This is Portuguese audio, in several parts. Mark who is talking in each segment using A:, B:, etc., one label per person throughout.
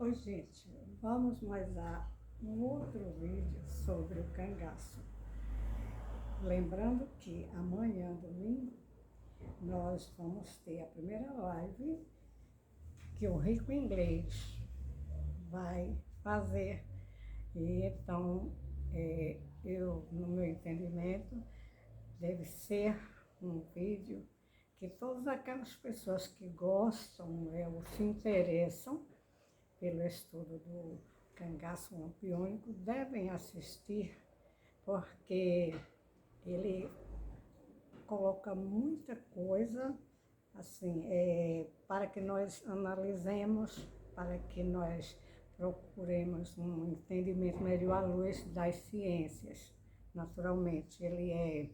A: Oi, gente, vamos mais a um outro vídeo sobre o cangaço. Lembrando que amanhã, domingo, nós vamos ter a primeira live que o Rico Inglês vai fazer. E então, no meu entendimento, deve ser um vídeo que todas aquelas pessoas que gostam ou se interessam pelo estudo do cangaço lampiônico devem assistir, porque ele coloca muita coisa assim, para que nós analisemos, para que nós procuremos um entendimento melhor à luz das ciências. Naturalmente, ele é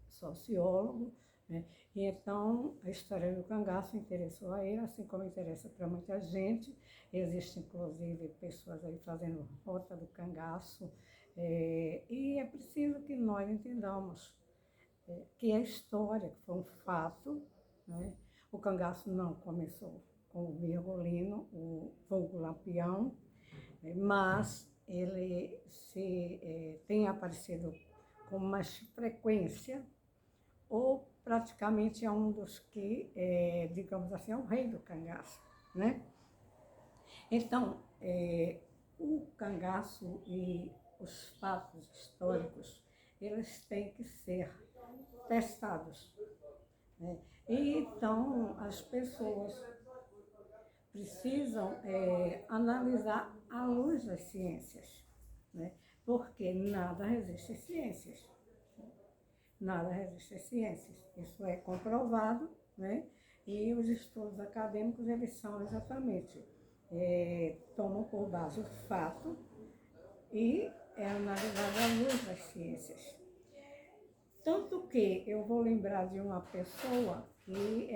A: sociólogo, né? E então a história do cangaço interessou a ele, assim como interessa para muita gente. Existem inclusive pessoas aí fazendo rota do cangaço, e é preciso que nós entendamos que é história, que foi um fato, né? O cangaço não começou com o virgulino, o vulgo Lampião, mas ele tem aparecido com mais frequência, ou praticamente é um dos que, digamos assim, é o rei do cangaço, né? Então, o cangaço e os fatos históricos, eles têm que ser testados, né? E então, as pessoas precisam analisar à luz das ciências, né? Porque nada resiste às ciências. Nada resiste às ciências. Isso é comprovado, né? E os estudos acadêmicos, eles são exatamente, tomam por base o fato e é analisado à luz das ciências. Tanto que eu vou lembrar de uma pessoa que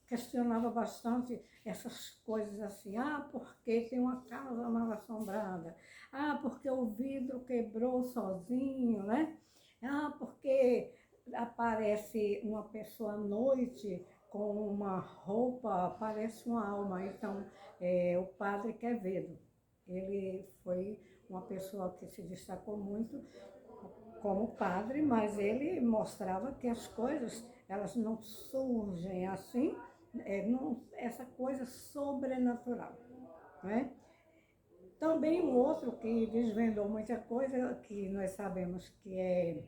A: questionava bastante essas coisas assim, porque tem uma casa mal assombrada, porque o vidro quebrou sozinho, né? Porque aparece uma pessoa à noite com uma roupa, parece uma alma. Então, o padre Quevedo, ele foi uma pessoa que se destacou muito como padre, mas ele mostrava que as coisas, elas não surgem assim, essa coisa sobrenatural, né? Também um outro que desvendou muita coisa, que nós sabemos que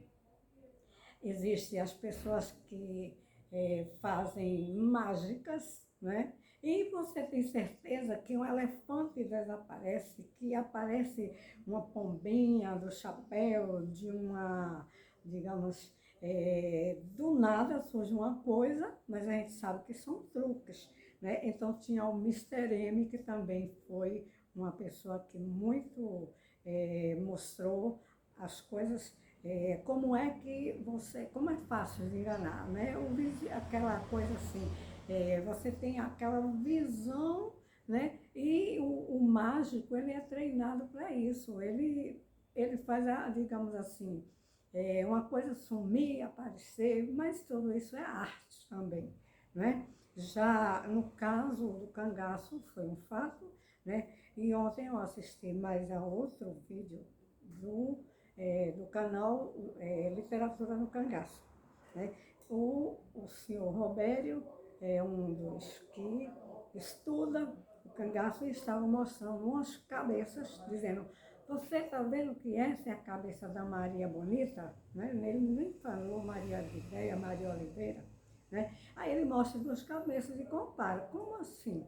A: existem as pessoas que fazem mágicas, né? E você tem certeza que um elefante desaparece, que aparece uma pombinha do chapéu, de uma, digamos, do nada surge uma coisa, mas a gente sabe que são truques, né? Então tinha o Mister M, que também foi uma pessoa que muito mostrou as coisas, como é fácil de enganar, né? Aquela coisa assim, você tem aquela visão, né? E o mágico, ele é treinado para isso, ele faz, digamos assim, uma coisa sumir, aparecer, mas tudo isso é arte também, né? Já no caso do cangaço, foi um fato, né? E ontem eu assisti mais a outro vídeo do canal Literatura no Cangaço, né? O senhor Robério é um dos que estuda o cangaço e estava mostrando umas cabeças, dizendo: você está vendo que essa é a cabeça da Maria Bonita? Né? Ele nem falou Maria de Ideia, Maria Oliveira. Né? Aí ele mostra duas cabeças e compara. Como assim?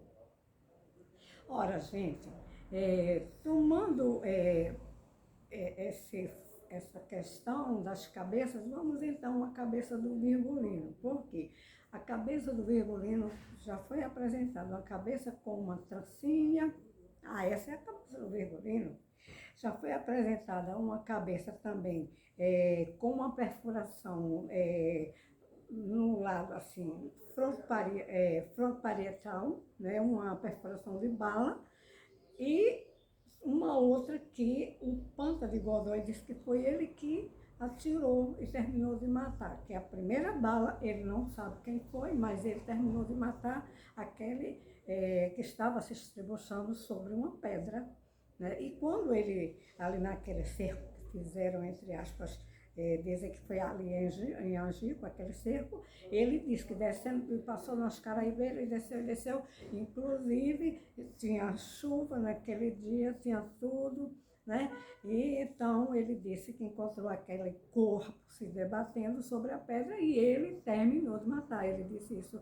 A: Ora, gente, tomando essa questão das cabeças, vamos então à cabeça do virgulino. Por quê? A cabeça do virgulino já foi apresentada, uma cabeça com uma trancinha. Essa é a cabeça do virgulino. Já foi apresentada uma cabeça também com uma perfuração no lado assim, frontoparietal, né, uma perfuração de bala, e uma outra que o Panta de Godoy disse que foi ele que atirou e terminou de matar, que a primeira bala, ele não sabe quem foi, mas ele terminou de matar aquele que estava se estribuchando sobre uma pedra, né? E quando ele, ali naquele cerco que fizeram, entre aspas, dizem que foi ali em Angico, aquele cerco, ele disse que descendo, passou nas Caraíbeiras e desceu, inclusive tinha chuva naquele dia, tinha tudo, né? E então ele disse que encontrou aquele corpo se debatendo sobre a pedra e ele terminou de matar. Ele disse isso.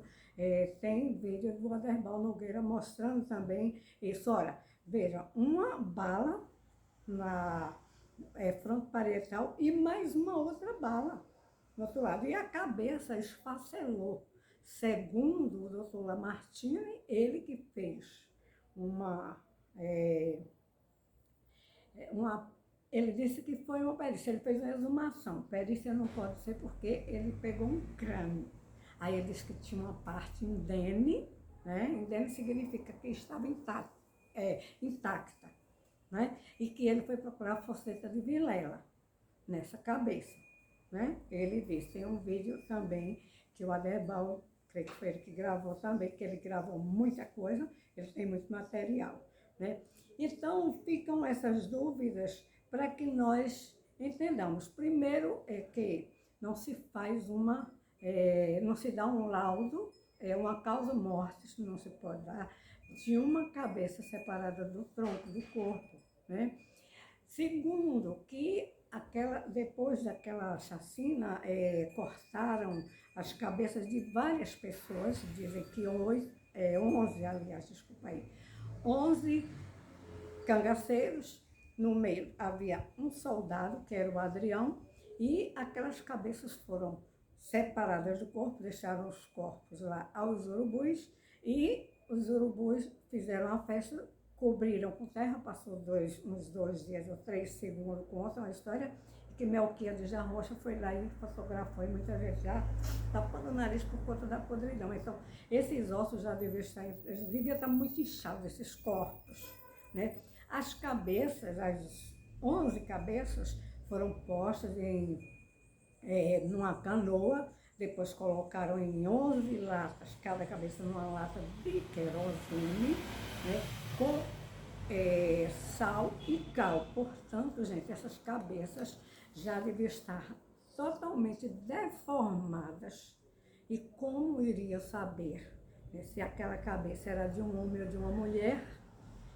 A: Tem vídeo do Aderbal Nogueira mostrando também isso. Olha, veja, uma bala na fronte parietal e mais uma outra bala no outro lado. E a cabeça esfacelou. Segundo o doutor Lamartine, ele que fez ele disse que foi uma perícia, ele fez uma exumação. Perícia não pode ser porque ele pegou um crânio. Aí ele disse que tinha uma parte indene, né? Indene significa que estava intacta, né? E que ele foi procurar a fosseta de Vilela nessa cabeça, né? Ele disse, tem um vídeo também que o Aderbal, creio que foi ele que gravou também, que ele gravou muita coisa, ele tem muito material, né? Então, ficam essas dúvidas para que nós entendamos. Primeiro é que não se faz não se dá um laudo, uma causa mortis, não se pode dar, de uma cabeça separada do tronco do corpo, né? Segundo, que depois daquela chacina, cortaram as cabeças de várias pessoas, dizem que 11, aliás, desculpa aí, 11 cangaceiros, no meio havia um soldado, que era o Adrião, e aquelas cabeças foram separadas do corpo, deixaram os corpos lá aos urubus, e os urubus fizeram a festa, cobriram com terra, passou uns 2 dias ou 3, segundo contam a história, que Melquiades da Rocha foi lá e fotografou, e muita gente já tapando o nariz por conta da podridão. Então, esses ossos já deviam estar muito inchados, esses corpos, né? As cabeças, as 11 cabeças, foram postas numa canoa, depois colocaram em 11 latas, cada cabeça numa lata de querosene, né, com sal e cal. Portanto, gente, essas cabeças já deviam estar totalmente deformadas. E como iria saber, né, se aquela cabeça era de um homem ou de uma mulher,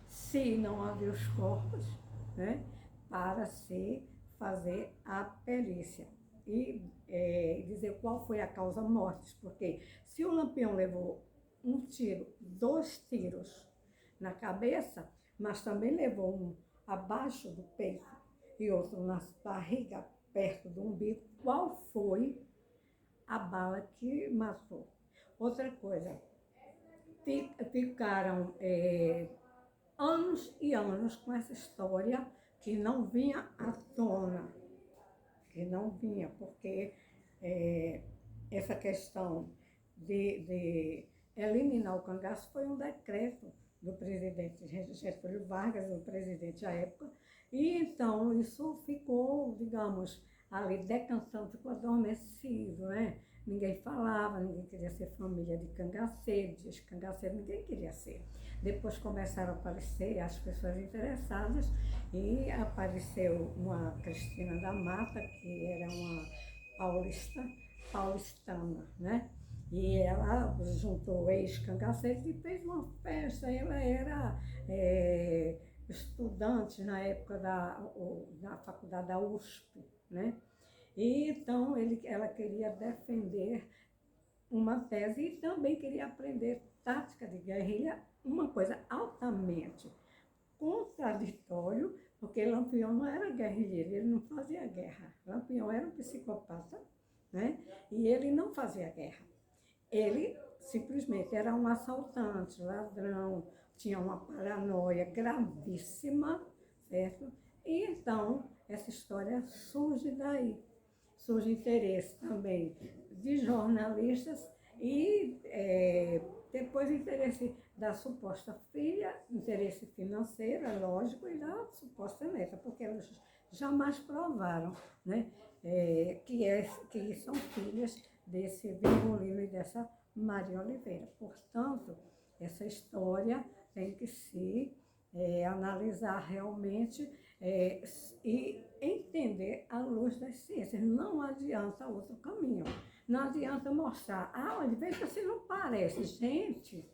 A: se não havia os corpos, né, para se fazer a perícia e dizer qual foi a causa mortis, porque se o Lampião levou um tiro, 2 tiros na cabeça, mas também levou um abaixo do peito e outro na barriga, perto do umbigo, qual foi a bala que matou? Outra coisa, ficaram anos e anos com essa história que não vinha à tona, que não vinha, porque essa questão de eliminar o cangaço foi um decreto do presidente Getúlio Vargas, o presidente à época, e então isso ficou, digamos, ali decantando, ficou adormecido, né? Ninguém falava, ninguém queria ser família de cangaceiro, de ex-cangaceiro, ninguém queria ser. Depois começaram a aparecer as pessoas interessadas e apareceu uma Cristina da Mata, que era uma paulistana, né? E ela juntou ex-cangaceiros e fez uma festa. Ela era estudante na época da faculdade da USP, né? E então ela queria defender uma tese e também queria aprender tática de guerrilha, uma coisa altamente contraditório, porque Lampião não era guerrilheiro, ele não fazia guerra. Lampião era um psicopata, né? E ele não fazia guerra. Ele simplesmente era um assaltante, ladrão, tinha uma paranoia gravíssima, certo? E então essa história surge daí. Surge interesse também de jornalistas e depois interesse da suposta filha, interesse financeiro, é lógico, e da suposta neta, porque elas jamais provaram, né, que são filhas desse Virgulino e dessa Maria Oliveira. Portanto, essa história tem que se analisar realmente e entender à luz das ciências. Não adianta outro caminho. Não adianta mostrar, olha, veja se não parece. Gente,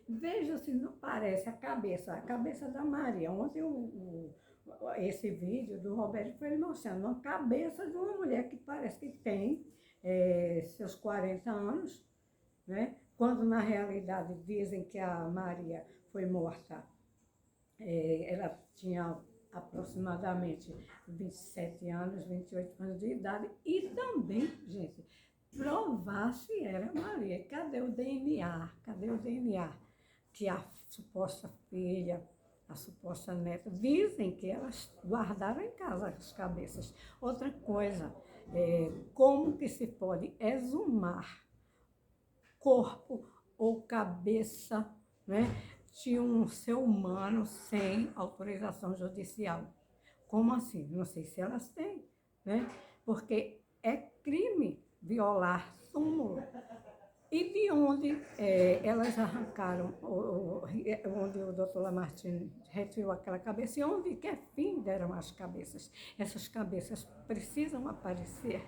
A: veja se não parece a cabeça da Maria. Ontem esse vídeo do Roberto foi mostrando uma cabeça de uma mulher que parece que tem seus 40 anos, né? Quando na realidade dizem que a Maria foi morta, ela tinha aproximadamente 27 anos, 28 anos de idade, e também, gente, provar se era Maria. Cadê o DNA? Cadê o DNA? Que a suposta filha, a suposta neta, dizem que elas guardaram em casa as cabeças. Outra coisa, como que se pode exumar corpo ou cabeça, né, de um ser humano sem autorização judicial? Como assim? Não sei se elas têm, né? Porque é crime violar túmulo. E de onde elas arrancaram, onde o doutor Lamartine retirou aquela cabeça, e onde que fim deram as cabeças? Essas cabeças precisam aparecer,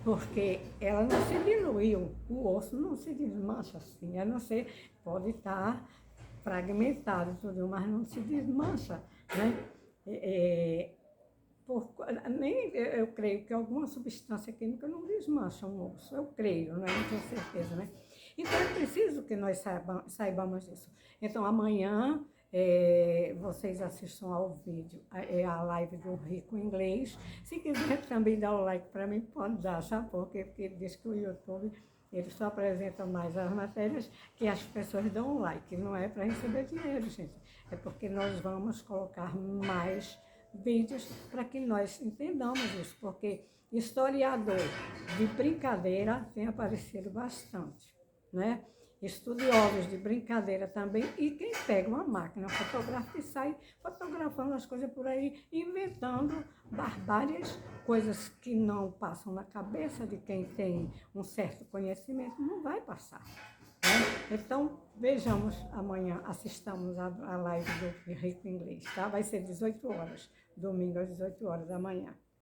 A: porque ela não se diluiu, o osso não se desmancha assim, a não ser, pode estar fragmentado e tudo, mas não se desmancha, né? Nem eu creio que alguma substância química não desmancha um osso, eu creio, né? Não tenho certeza, né? Então é preciso que nós saibamos disso. Então amanhã vocês assistam ao vídeo, a live do Rico Inglês. Se quiser também dar o like para mim, pode dar, sabe por quê? Porque ele diz que o YouTube ele só apresenta mais as matérias que as pessoas dão um like. Não é para receber dinheiro, gente. É porque nós vamos colocar mais vídeos para que nós entendamos isso, porque historiador de brincadeira tem aparecido bastante, né? Estudiosos de brincadeira também, e quem pega uma máquina fotográfica e sai fotografando as coisas por aí, inventando barbáries, coisas que não passam na cabeça de quem tem um certo conhecimento, não vai passar. Então, vejamos amanhã, assistamos a live do Rico Inglês, tá? Vai ser 18 horas, domingo às 18 horas da manhã.